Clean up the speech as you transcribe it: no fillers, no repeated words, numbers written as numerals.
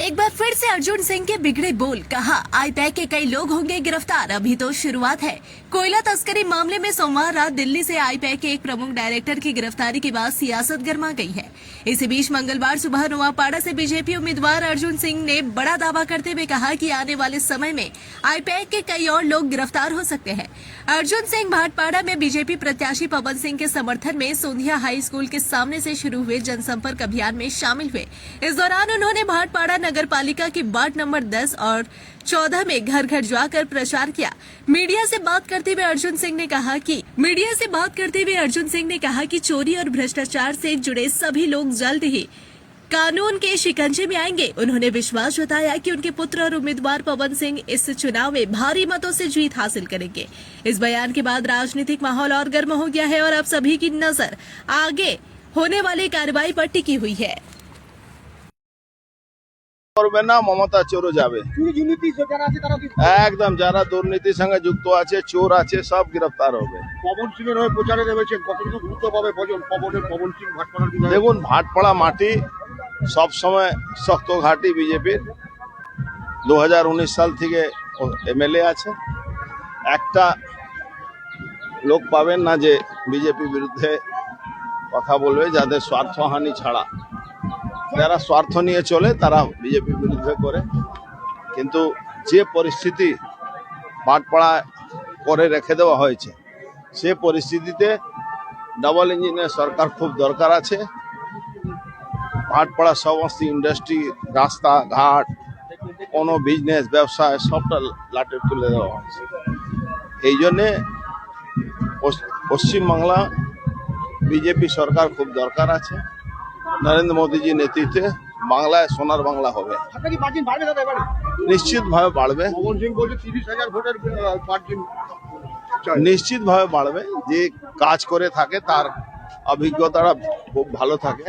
एक बार फिर से अर्जुन सिंह के बिगड़े बोल, कहा आईपैक के कई लोग होंगे गिरफ्तार, अभी तो शुरुआत है। कोयला तस्करी मामले में सोमवार रात दिल्ली से आईपैक के एक प्रमुख डायरेक्टर की गिरफ्तारी के बाद सियासत गर्मा गई है। इसी बीच मंगलवार सुबह नोआपाड़ा से बीजेपी उम्मीदवार अर्जुन सिंह ने बड़ा दावा करते हुए कहा कि आने वाले समय में आईपैक के कई और लोग गिरफ्तार हो सकते हैं। अर्जुन सिंह भाटपाड़ा में बीजेपी प्रत्याशी पवन सिंह के समर्थन में सोंधिया हाई स्कूल के सामने से शुरू हुए जनसंपर्क अभियान में शामिल हुए। इस दौरान उन्होंने भाटपाड़ा नगर पालिका की वार्ड नंबर 10 और 14 में घर घर जाकर प्रचार किया। मीडिया से बात करते हुए अर्जुन सिंह ने कहा कि चोरी और भ्रष्टाचार से जुड़े सभी लोग जल्द ही कानून के शिकंजे में आएंगे। उन्होंने विश्वास जताया कि उनके पुत्र और उम्मीदवार पवन सिंह इस चुनाव में भारी मतों से जीत हासिल करेंगे। इस बयान के बाद राजनीतिक माहौल और गर्म हो गया है और अब सभी की नजर आगे होने वाली कार्रवाई पर टिकी हुई है। করবে না মমতা চোরও যাবে একদম যারা দুর্নীতির সঙ্গে যুক্ত আছে চোর আছে সব গ্রেফতার হবে। পবন সিংয়ের হয়ে প্রচারে নেমেছেন, কতটুকু গুরুত্ব পাবে পবন সিং ভাটপাড়ার বিধায়ক? দেখুন ভাটপাড়া মাটি সব সময় শক্ত ঘাঁটি বিজেপির। 2019 সাল থেকে এমএলএ আছে। একটা লোক পাবেন না যে বিজেপি বিরুদ্ধে কথা বলবে যাদের স্বার্থহানি ছাড়া। যারা স্বার্থ নিয়ে চলে তারা বিজেপির বিরুদ্ধে করে, কিন্তু যে পরিস্থিতি ভাটপাড়া করে রেখে দেওয়া হয়েছে সে পরিস্থিতিতে ডাবল ইঞ্জিনের সরকার খুব দরকার আছে। ভাটপাড়া সমস্ত ইন্ডাস্ট্রি, রাস্তাঘাট, কোনো বিজনেস ব্যবসায় সবটা লাটে তুলে দেওয়া হয়েছে। এই জন্যে পশ্চিমবাংলা বিজেপি সরকার খুব দরকার আছে। নরেন্দ্র মোদীজির নেতৃত্বে বাংলায় সোনার বাংলা হবে। নিশ্চিতভাবে বাড়বে। পবন সিং বলছে 30,000 ভোটের মার্জিন নিশ্চিতভাবে বাড়বে। যে কাজ করে থাকে তার অভিজ্ঞতাটা খুব ভালো থাকে।